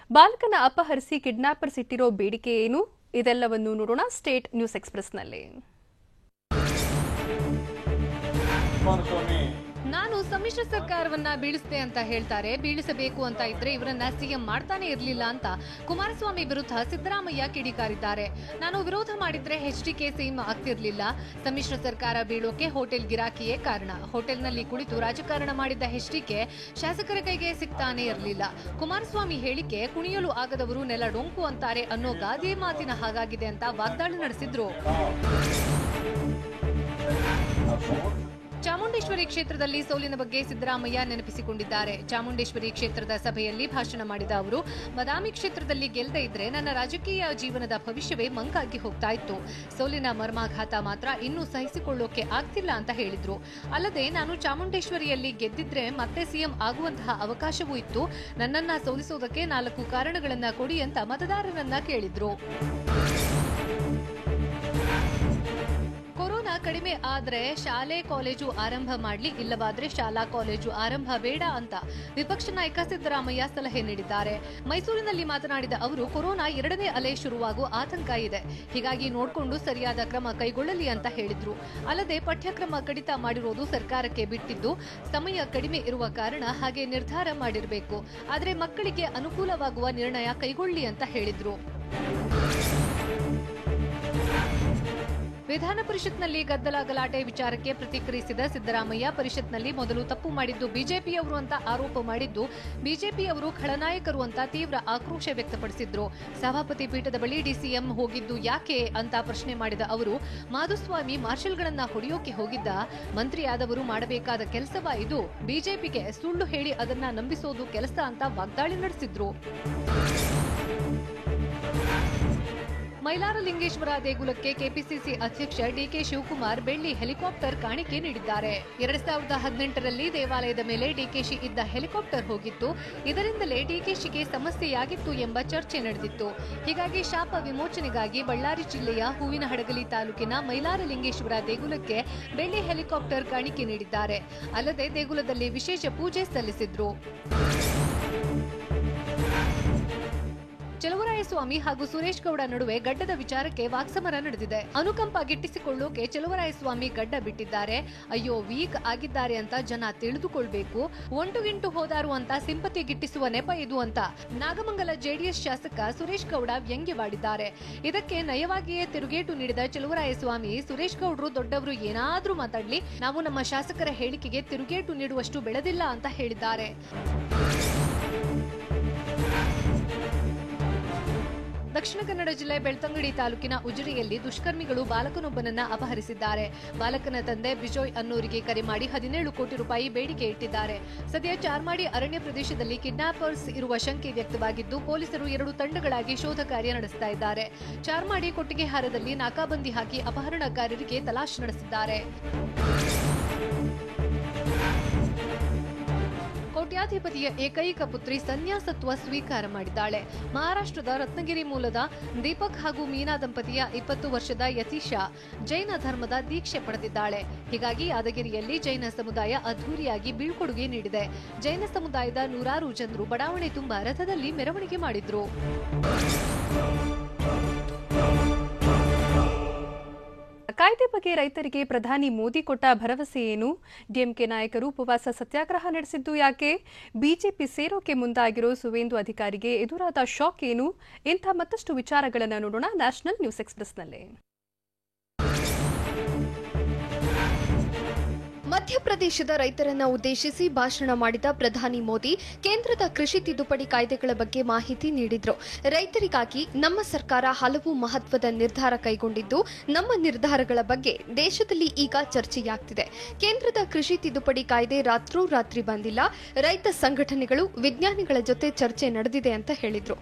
ಬಾಲಕನ ಅಪಹರಿಸಿ ಕಿಡ್ನಾಪರ್ಸ್ ಇಟ್ಟಿರೋ ಬೇಡಿಕೆ ಏನು? ಇದೆಲ್ಲವನ್ನು ನೋಡೋಣ ಸ್ಟೇಟ್ ನ್ಯೂಸ್ ಎಕ್ಸ್‌ಪ್ರೆಸ್‌ನಲ್ಲಿ. ನಾನು ಸಮ್ಮಿಶ್ರ ಸರ್ಕಾರವನ್ನ ಬೀಳಿಸಿದೆ ಅಂತ ಹೇಳ್ತಾರೆ. ಬೀಳಿಸಬೇಕು ಅಂತ ಇದ್ರೆ ಇವರನ್ನ ಸಿಎಂ ಮಾಡ್ತಾನೆ ಇರಲಿಲ್ಲ ಅಂತ ಕುಮಾರಸ್ವಾಮಿ ವಿರುದ್ಧ ಸಿದ್ದರಾಮಯ್ಯ ಕಿಡಿಕಾರಿದ್ದಾರೆ. ನಾನು ವಿರೋಧ ಮಾಡಿದ್ರೆ ಎಚ್ಡಿಕೆ ಸಿಎಂ ಆಗ್ತಿರ್ಲಿಲ್ಲ. ಸಮ್ಮಿಶ್ರ ಸರ್ಕಾರ ಬೀಳೋಕೆ ಹೋಟೆಲ್ ಗಿರಾಕಿಯೇ ಕಾರಣ. ಹೋಟೆಲ್ನಲ್ಲಿ ಕುಳಿತು ರಾಜಕಾರಣ ಮಾಡಿದ್ದ ಎಚ್ಡಿಕೆ ಶಾಸಕರ ಕೈಗೆ ಸಿಗ್ತಾನೆ ಇರಲಿಲ್ಲ. ಕುಮಾರಸ್ವಾಮಿ ಹೇಳಿಕೆ ಕುಣಿಯಲು ಆಗದವರು ನೆಲ ಡೊಂಕು ಅಂತಾರೆ ಅನ್ನೋ ಗಾದೆ ಮಾತಿನ ಹಾಗಾಗಿದೆ ಅಂತ ವಾಗ್ದಾಳಿ ನಡೆಸಿದ್ರು. ಚಾಮುಂಡೇಶ್ವರಿ ಕ್ಷೇತ್ರದಲ್ಲಿ ಸೋಲಿನ ಬಗ್ಗೆ ಸಿದ್ದರಾಮಯ್ಯ ನೆನಪಿಸಿಕೊಂಡಿದ್ದಾರೆ. ಚಾಮುಂಡೇಶ್ವರಿ ಕ್ಷೇತ್ರದ ಸಭೆಯಲ್ಲಿ ಭಾಷಣ ಮಾಡಿದ ಅವರು, ಬಾದಾಮಿ ಕ್ಷೇತ್ರದಲ್ಲಿ ಗೆಲ್ಲದೆ ಇದ್ರೆ ನನ್ನ ರಾಜಕೀಯ ಜೀವನದ ಭವಿಷ್ಯವೇ ಮಂಕಾಗಿ ಹೋಗ್ತಾ ಇತ್ತು. ಸೋಲಿನ ಮರ್ಮಾಘಾತ ಮಾತ್ರ ಇನ್ನೂ ಸಹಿಸಿಕೊಳ್ಳೋಕೆ ಆಗ್ತಿಲ್ಲ ಅಂತ ಹೇಳಿದ್ರು. ಅಲ್ಲದೆ ನಾನು ಚಾಮುಂಡೇಶ್ವರಿಯಲ್ಲಿ ಗೆದ್ದಿದ್ರೆ ಮತ್ತೆ ಸಿಎಂ ಆಗುವಂತಹ ಅವಕಾಶವೂ ಇತ್ತು. ನನ್ನನ್ನ ಸೋಲಿಸೋದಕ್ಕೆ 4 ಕಾರಣಗಳನ್ನ ಕೊಡಿ ಅಂತ ಮತದಾರರನ್ನ ಕೇಳಿದ್ರು. ಕೊರೋನಾ ಕಡಿಮೆ ಆದ್ರೆ ಶಾಲೆ ಕಾಲೇಜು ಆರಂಭ ಮಾಡ್ಲಿ, ಇಲ್ಲವಾದ್ರೆ ಶಾಲಾ ಕಾಲೇಜು ಆರಂಭ ಬೇಡ ಅಂತ ವಿಪಕ್ಷ ನಾಯಕ ಸಿದ್ದರಾಮಯ್ಯ ಸಲಹೆ ನೀಡಿದ್ದಾರೆ. ಮೈಸೂರಿನಲ್ಲಿ ಮಾತನಾಡಿದ ಅವರು, ಕೊರೋನಾ 2ನೇ ಅಲೆ ಶುರುವಾಗುವ ಆತಂಕ ಇದೆ. ಹೀಗಾಗಿ ನೋಡಿಕೊಂಡು ಸರಿಯಾದ ಕ್ರಮ ಕೈಗೊಳ್ಳಲಿ ಅಂತ ಹೇಳಿದ್ರು. ಅಲ್ಲದೆ ಪಠ್ಯಕ್ರಮ ಕಡಿತ ಮಾಡಿರೋದು ಸರ್ಕಾರಕ್ಕೆ ಬಿಟ್ಟಿದ್ದು, ಸಮಯ ಕಡಿಮೆ ಇರುವ ಕಾರಣ ಹಾಗೆ ನಿರ್ಧಾರ ಮಾಡಿರಬೇಕು. ಆದರೆ ಮಕ್ಕಳಿಗೆ ಅನುಕೂಲವಾಗುವ ನಿರ್ಣಯ ಕೈಗೊಳ್ಳಿ ಅಂತ ಹೇಳಿದ್ರು. ವಿಧಾನ ಪರಿಷತ್ನಲ್ಲಿ ಗದ್ದಲ ಗಲಾಟೆ ವಿಚಾರಕ್ಕೆ ಪ್ರತಿಕ್ರಿಯಿಸಿದ ಸಿದ್ದರಾಮಯ್ಯ, ಪರಿಷತ್ನಲ್ಲಿ ಮೊದಲು ತಪ್ಪು ಮಾಡಿದ್ದು ಬಿಜೆಪಿಯವರು ಅಂತ ಆರೋಪ ಮಾಡಿದ್ದು ಬಿಜೆಪಿಯವರು ಖಳನಾಯಕರು ಅಂತ ತೀವ್ರ ಆಕ್ರೋಶ ವ್ಯಕ್ತಪಡಿಸಿದ್ರು. ಸಭಾಪತಿ ಪೀಠದ ಬಳಿ ಡಿಸಿಎಂ ಹೋಗಿದ್ದು ಯಾಕೆ ಅಂತ ಪ್ರಶ್ನೆ ಮಾಡಿದ ಅವರು, ಮಾಧುಸ್ವಾಮಿ ಮಾರ್ಷಲ್ಗಳನ್ನ ಹೊಡೆಯೋಕೆ ಹೋಗಿದ್ದ, ಮಂತ್ರಿಯಾದವರು ಮಾಡಬೇಕಾದ ಕೆಲಸವಾ ಇದು, ಬಿಜೆಪಿಗೆ ಸುಳ್ಳು ಹೇಳಿ ಅದನ್ನ ನಂಬಿಸೋದು ಕೆಲಸ ಅಂತ ವಾಗ್ದಾಳಿ ನಡೆಸಿದ್ರು. ಮೈಲಾರಲಿಂಗೇಶ್ವರ ದೇಗುಲಕ್ಕೆ ಕೆಪಿಸಿಸಿ ಅಧ್ಯಕ್ಷ ಡಿಕೆ ಶಿವಕುಮಾರ್ ಬೆಳ್ಳಿ ಹೆಲಿಕಾಪ್ಟರ್ ಕಾಣಿಕೆ ನೀಡಿದ್ದಾರೆ. 2018ರಲ್ಲಿ ದೇವಾಲಯದ ಮೇಲೆ ಡಿಕೆಶಿ ಇದ್ದ ಹೆಲಿಕಾಪ್ಟರ್ ಹೋಗಿತ್ತು. ಇದರಿಂದಲೇ ಡಿಕೆಶಿಗೆ ಸಮಸ್ಯೆಯಾಗಿತ್ತು ಎಂಬ ಚರ್ಚೆ ನಡೆದಿತ್ತು. ಹೀಗಾಗಿ ಶಾಪ ವಿಮೋಚನೆಗಾಗಿ ಬಳ್ಳಾರಿ ಜಿಲ್ಲೆಯ ಹೂವಿನಹಡಗಲಿ ತಾಲೂಕಿನ ಮೈಲಾರಲಿಂಗೇಶ್ವರ ದೇಗುಲಕ್ಕೆ ಬೆಳ್ಳಿ ಹೆಲಿಕಾಪ್ಟರ್ ಕಾಣಿಕೆ ನೀಡಿದ್ದಾರೆ. ಅಲ್ಲದೆ ದೇಗುಲದಲ್ಲಿ ವಿಶೇಷ ಪೂಜೆ ಸಲ್ಲಿಸಿದ್ರು. ಚಲುವರಾಯಸ್ವಾಮಿ ಹಾಗೂ ಸುರೇಶ್ ಗೌಡ ನಡುವೆ ಗಡ್ಡದ ವಿಚಾರಕ್ಕೆ ವಾಕ್ಸಮರ ನಡೆದಿದೆ. ಅನುಕಂಪ ಗಿಟ್ಟಿಸಿಕೊಳ್ಳೋಕೆ ಚಲುವರಾಯಸ್ವಾಮಿ ಗಡ್ಡ ಬಿಟ್ಟಿದ್ದಾರೆ. ಅಯ್ಯೋ ವೀಕ್ ಆಗಿದ್ದಾರೆ ಅಂತ ಜನ ತಿಳಿದುಕೊಳ್ಬೇಕು, ಒಂಟುಗಿಂಟು ಹೋದಾರು ಅಂತ ಸಿಂಪತಿ ಗಿಟ್ಟಿಸುವ ನೆಪ ಇದು ಅಂತ ನಾಗಮಂಗಲ ಜೆಡಿಎಸ್ ಶಾಸಕ ಸುರೇಶ್ ಗೌಡ ವ್ಯಂಗ್ಯವಾಡಿದ್ದಾರೆ. ಇದಕ್ಕೆ ನಯವಾಗಿಯೇ ತಿರುಗೇಟು ನೀಡಿದ ಚಲುವರಾಯಸ್ವಾಮಿ, ಸುರೇಶ್ ಗೌಡರು ದೊಡ್ಡವರು ಏನಾದ್ರೂ ಮಾತಾಡ್ಲಿ, ನಾವು ನಮ್ಮ ಶಾಸಕರ ಹೇಳಿಕೆಗೆ ತಿರುಗೇಟು ನೀಡುವಷ್ಟು ಬೆಳೆದಿಲ್ಲ ಅಂತ ಹೇಳಿದ್ದಾರೆ. ದಕ್ಷಿಣ ಕನ್ನಡ ಜಿಲ್ಲೆ ಬೆಳ್ತಂಗಡಿ ತಾಲೂಕಿನ ಉಜಿರೆಯಲ್ಲಿ ದುಷ್ಕರ್ಮಿಗಳು ಬಾಲಕನೊಬ್ಬನನ್ನ ಅಪಹರಿಸಿದ್ದಾರೆ. ಬಾಲಕನ ತಂದೆ ಬಿಜೋಯ್ ಅನ್ನೋರಿಗೆ ಕರೆ ಮಾಡಿ 17 ಕೋಟಿ ರೂಪಾಯಿ ಬೇಡಿಕೆ ಇಟ್ಟಿದ್ದಾರೆ. ಸದ್ಯ ಚಾರ್ಮಾಡಿ ಅರಣ್ಯ ಪ್ರದೇಶದಲ್ಲಿ ಕಿಡ್ನಾಪರ್ಸ್ ಇರುವ ಶಂಕೆ ವ್ಯಕ್ತವಾಗಿದ್ದು ಪೊಲೀಸರು 2 ತಂಡಗಳಾಗಿ ಶೋಧ ಕಾರ್ಯ ನಡೆಸ್ತಾ ಇದ್ದಾರೆ. ಚಾರ್ಮಾಡಿ ಕೊಟ್ಟಿಗೆಹಾರದಲ್ಲಿ ನಾಕಾಬಂದಿ ಹಾಕಿ ಅಪಹರಣಕಾರರಿಗೆ ತಲಾಶ್ ನಡೆಸಿದ್ದಾರೆ. ಕೋಟ್ಯಾಧಿಪತಿಯ ಏಕೈಕ ಪುತ್ರಿ ಸನ್ಯಾಸತ್ವ ಸ್ವೀಕಾರ ಮಾಡಿದ್ದಾಳೆ. ಮಹಾರಾಷ್ಟ್ರದ ರತ್ನಗಿರಿ ಮೂಲದ ದೀಪಕ್ ಹಾಗೂ ಮೀನಾ ದಂಪತಿಯ 20 ವರ್ಷದ ಯತೀಶಾ ಜೈನ ಧರ್ಮದ ದೀಕ್ಷೆ ಪಡೆದಿದ್ದಾಳೆ. ಹೀಗಾಗಿ ಯಾದಗಿರಿಯಲ್ಲಿ ಜೈನ ಸಮುದಾಯ ಅದ್ಧೂರಿಯಾಗಿ ಬೀಳ್ಕೊಡುಗೆ ನೀಡಿದೆ. ಜೈನ ಸಮುದಾಯದ ನೂರಾರು ಜನರು ಬಡಾವಣೆ ತುಂಬಾ ರಥದಲ್ಲಿ ಮೆರವಣಿಗೆ ಮಾಡಿದ್ರು. ಕಾಯ್ದೆ ಬಗ್ಗೆ ರೈತರಿಗೆ ಪ್ರಧಾನಿ ಮೋದಿ ಕೊಟ್ಟ ಭರವಸೆ ಏನು? ಡಿಎಂಕೆ ನಾಯಕರು ಉಪವಾಸ ಸತ್ಯಾಗ್ರಹ ನಡೆಸಿದ್ದು ಯಾಕೆ? ಬಿಜೆಪಿ ಸೇರೋಕೆ ಮುಂದಾಗಿರೋ ಸುವೇಂದು ಅಧಿಕಾರಿಗೆ ಎದುರಾದ ಶಾಕ್ ಏನು? ಇಂಥ ಮತ್ತಷ್ಟು ವಿಚಾರಗಳನ್ನು ನೋಡೋಣ ನ್ಯಾಷನಲ್ ನ್ಯೂಸ್ ಎಕ್ಸ್‌ಪ್ರೆಸ್ನಲ್ಲಿ. ಮಧ್ಯಪ್ರದೇಶದ ರೈತರನ್ನ ಉದ್ದೇಶಿಸಿ ಭಾಷಣ ಮಾಡಿದ ಪ್ರಧಾನಿ ಮೋದಿ ಕೇಂದ್ರದ ಕೃಷಿ ತಿದ್ದುಪಡಿ ಕಾಯ್ದೆಗಳ ಬಗ್ಗೆ ಮಾಹಿತಿ ನೀಡಿದ್ರು. ರೈತರಿಗಾಗಿ ನಮ್ಮ ಸರ್ಕಾರ ಹಲವು ಮಹತ್ವದ ನಿರ್ಧಾರ ಕೈಗೊಂಡಿದ್ದು, ನಮ್ಮ ನಿರ್ಧಾರಗಳ ಬಗ್ಗೆ ದೇಶದಲ್ಲಿ ಈಗ ಚರ್ಚೆಯಾಗ್ತಿದೆ. ಕೇಂದ್ರದ ಕೃಷಿ ತಿದ್ದುಪಡಿ ಕಾಯ್ದೆ ರಾತ್ರೋರಾತ್ರಿ ಬಂದಿಲ್ಲ. ರೈತ ಸಂಘಟನೆಗಳು, ವಿಜ್ಞಾನಿಗಳ ಜೊತೆ ಚರ್ಚೆ ನಡೆದಿದೆ ಅಂತ ಹೇಳಿದ್ರು.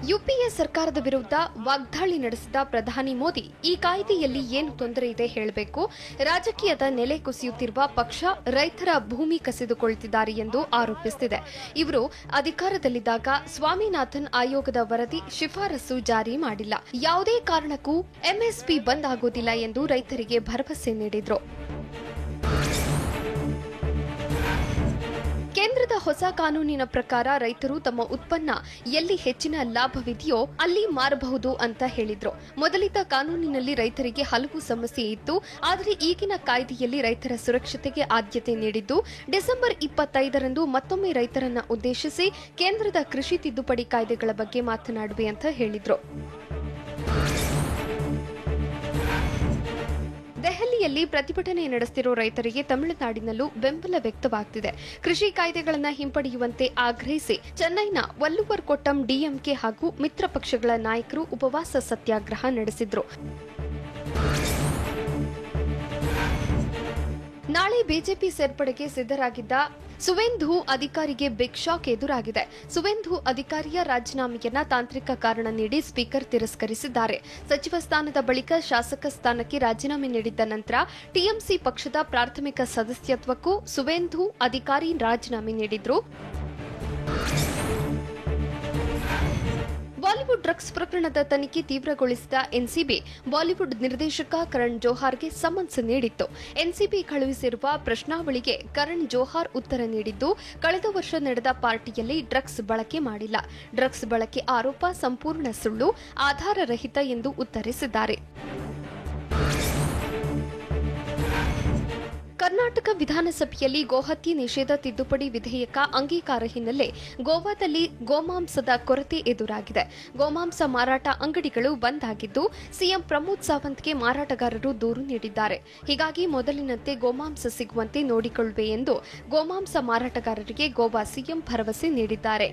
ಯುಪಿಎ ಸರ್ಕಾರದ ವಿರುದ್ಧ ವಾಗ್ದಾಳಿ ನಡೆಸಿದ ಪ್ರಧಾನಿ ಮೋದಿ, ಈ ಕಾಯ್ದೆಯಲ್ಲಿ ಏನು ತೊಂದರೆ ಇದೆ ಹೇಳಬೇಕು, ರಾಜಕೀಯದ ನೆಲೆ ಕುಸಿಯುತ್ತಿರುವ ಪಕ್ಷ ರೈತರ ಭೂಮಿ ಕಸಿದುಕೊಳ್ಳುತ್ತಿದ್ದಾರೆ ಎಂದು ಆರೋಪಿಸುತ್ತಿದೆ. ಇವರು ಅಧಿಕಾರದಲ್ಲಿದ್ದಾಗ ಸ್ವಾಮಿನಾಥನ್ ಆಯೋಗದ ವರದಿ ಶಿಫಾರಸು ಜಾರಿ ಮಾಡಿಲ್ಲ. ಯಾವುದೇ ಕಾರಣಕ್ಕೂ ಎಂಎಸ್ಪಿ ಬಂದ್ ಆಗೋದಿಲ್ಲ ಎಂದು ರೈತರಿಗೆ ಭರವಸೆ ನೀಡಿದ್ರು. ಕೇಂದ್ರದ ಹೊಸ ಕಾನೂನಿನ ಪ್ರಕಾರ ರೈತರು ತಮ್ಮ ಉತ್ಪನ್ನ ಎಲ್ಲಿ ಹೆಚ್ಚಿನ ಲಾಭವಿದೆಯೋ ಅಲ್ಲಿ ಮಾರಬಹುದು ಅಂತ ಹೇಳಿದ್ರು. ಮೊದಲಿದ್ದ ಕಾನೂನಿನಲ್ಲಿ ರೈತರಿಗೆ ಹಲವು ಸಮಸ್ಯೆ ಇತ್ತು. ಆದರೆ ಈಗಿನ ಕಾಯ್ದೆಯಲ್ಲಿ ರೈತರ ಸುರಕ್ಷತೆಗೆ ಆದ್ಯತೆ ನೀಡಿದ್ದು, ಡಿಸೆಂಬರ್ 25ರಂದು ಮತ್ತೊಮ್ಮೆ ರೈತರನ್ನ ಉದ್ದೇಶಿಸಿ ಕೇಂದ್ರದ ಕೃಷಿ ತಿದ್ದುಪಡಿ ಕಾಯ್ದೆಗಳ ಬಗ್ಗೆ ಮಾತನಾಡುವೆ ಅಂತ ಹೇಳಿದ್ರು. ದೆಹಲಿಯಲ್ಲಿ ಪ್ರತಿಭಟನೆ ನಡೆಸುತ್ತಿರುವ ರೈತರಿಗೆ ತಮಿಳುನಾಡಿನಲ್ಲೂ ಬೆಂಬಲ ವ್ಯಕ್ತವಾಗುತ್ತಿದೆ. ಕೃಷಿ ಕಾಯ್ದೆಗಳನ್ನು ಹಿಂಪಡೆಯುವಂತೆ ಆಗ್ರಹಿಸಿ ಚೆನ್ನೈನ ವಲ್ಲುವರ್ ಕೊಟ್ಟಂ ಡಿಎಂಕೆ ಹಾಗೂ ಮಿತ್ರ ಪಕ್ಷಗಳ ನಾಯಕರು ಉಪವಾಸ ಸತ್ಯಾಗ್ರಹ ನಡೆಸಿದ್ರು. ನಾಳೆ ಬಿಜೆಪಿ ಸೇರ್ಪಡೆಗೆ ಸಿದ್ಧರಾಗಿದ್ದ ಸುವೇಂದು ಅಧಿಕಾರಿಗೆ ಬಿಗ್ ಶಾಕ್ ಎದುರಾಗಿದೆ. ಸುವೇಂದು ಅಧಿಕಾರಿಯ ರಾಜೀನಾಮೆಯನ್ನ ತಾಂತ್ರಿಕ ಕಾರಣ ನೀಡಿ ಸ್ಪೀಕರ್ ತಿರಸ್ಕರಿಸಿದ್ದಾರೆ. ಸಚಿವ ಸ್ಥಾನದ ಬಳಿಕ ಶಾಸಕ ಸ್ಥಾನಕ್ಕೆ ರಾಜೀನಾಮೆ ನೀಡಿದ್ದ ನಂತರ ಟಿಎಂಸಿ ಪಕ್ಷದ ಪ್ರಾಥಮಿಕ ಸದಸ್ಯತ್ವಕ್ಕೂ ಸುವೇಂದು ಅಧಿಕಾರಿ ರಾಜೀನಾಮೆ ನೀಡಿದ್ರು. ಬಾಲಿವುಡ್ ಡ್ರಗ್ಸ್ ಪ್ರಕರಣದ ತನಿಖೆ ತೀವ್ರಗೊಳಿಸಿದ ಎನ್ಸಿಬಿ ಬಾಲಿವುಡ್ ನಿರ್ದೇಶಕ ಕರಣ್ ಜೋಹಾರ್ಗೆ ಸಮನ್ಸ್ ನೀಡಿತ್ತು. ಎನ್ಸಿಬಿ ಕಳುಹಿಸಿರುವ ಪ್ರಶ್ನಾವಳಿಗೆ ಕರಣ್ ಜೋಹಾರ್ ಉತ್ತರ ನೀಡಿದ್ದು, ಕಳೆದ ವರ್ಷ ನಡೆದ ಪಾರ್ಟಿಯಲ್ಲಿ ಡ್ರಗ್ಸ್ ಬಳಕೆ ಮಾಡಿಲ್ಲ, ಡ್ರಗ್ಸ್ ಬಳಕೆ ಆರೋಪ ಸಂಪೂರ್ಣ ಸುಳ್ಳು, ಆಧಾರರಹಿತ ಎಂದು ಉತ್ತರಿಸಿದ್ದಾರೆ. ಕರ್ನಾಟಕ ವಿಧಾನಸಭೆಯಲ್ಲಿ ಗೋಹತ್ಯೆ ನಿಷೇಧ ತಿದ್ದುಪಡಿ ವಿಧೇಯಕ ಅಂಗೀಕಾರ ಹಿನ್ನೆಲೆ ಗೋವಾದಲ್ಲಿ ಗೋಮಾಂಸದ ಕೊರತೆ ಎದುರಾಗಿದೆ. ಗೋಮಾಂಸ ಮಾರಾಟ ಅಂಗಡಿಗಳು ಬಂದ್ ಆಗಿದ್ದು, ಸಿಎಂ ಪ್ರಮೋದ್ ಸಾವಂತ್ಗೆ ಮಾರಾಟಗಾರರು ದೂರು ನೀಡಿದ್ದಾರೆ. ಹೀಗಾಗಿ ಮೊದಲಿನಂತೆ ಗೋಮಾಂಸ ಸಿಗುವಂತೆ ನೋಡಿಕೊಳ್ಳುವೆ ಎಂದು ಗೋಮಾಂಸ ಮಾರಾಟಗಾರರಿಗೆ ಗೋವಾ ಸಿಎಂ ಭರವಸೆ ನೀಡಿದ್ದಾರೆ.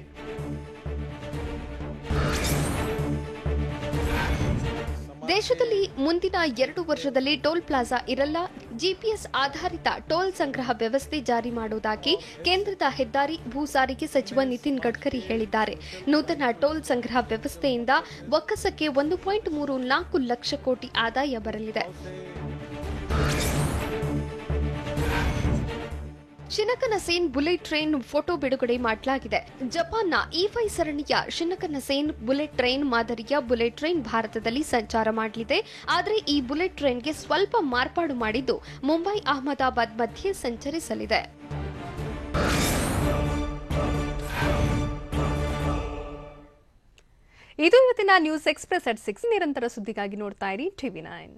ದೇಶದಲ್ಲಿ ಮುಂದಿನ 2 ವರ್ಷದಲ್ಲಿ ಟೋಲ್ ಪ್ಲಾಜಾ ಇರಲ್ಲ, ಜಿಪಿಎಸ್ ಆಧಾರಿತ ಟೋಲ್ ಸಂಗ್ರಹ ವ್ಯವಸ್ಥೆ ಜಾರಿ ಮಾಡುವುದಾಗಿ ಕೇಂದ್ರದ ಹೆದ್ದಾರಿ ಭೂ ಸಾರಿಗೆ ಸಚಿವ ನಿತಿನ್ ಗಡ್ಕರಿ ಹೇಳಿದ್ದಾರೆ. ನೂತನ ಟೋಲ್ ಸಂಗ್ರಹ ವ್ಯವಸ್ಥೆಯಿಂದ ಬೊಕ್ಕಸಕ್ಕೆ 1.34 ಲಕ್ಷ ಕೋಟಿ ಆದಾಯ ಬರಲಿದೆ. ಶಿನಕನಸೇನ್ ಬುಲೆಟ್ ಟ್ರೈನ್ ಫೋಟೋ ಬಿಡುಗಡೆ ಮಾಡಲಾಗಿದೆ. ಜಪಾನ್ನ E5 ಸರಣಿಯ ಶಿನಕನಸೇನ್ ಬುಲೆಟ್ ಟ್ರೈನ್ ಮಾದರಿಯ ಬುಲೆಟ್ ಟ್ರೈನ್ ಭಾರತದಲ್ಲಿ ಸಂಚಾರ ಮಾಡಲಿದೆ. ಆದರೆ ಈ ಬುಲೆಟ್ ಟ್ರೈನ್ಗೆ ಸ್ವಲ್ಪ ಮಾರ್ಪಾಡು ಮಾಡಿದ್ದು ಮುಂಬೈ ಅಹಮದಾಬಾದ್ ಮಧ್ಯೆ ಸಂಚರಿಸಲಿದೆ. ಇದು ಇವತ್ತಿನ ನ್ಯೂಸ್ ಎಕ್ಸ್‌ಪ್ರೆಸ್ at 6 ನಿರಂತರ ಸುದ್ದಿಗಾಗಿ ನೋಡ್ತಾ ಇರಿ TV9.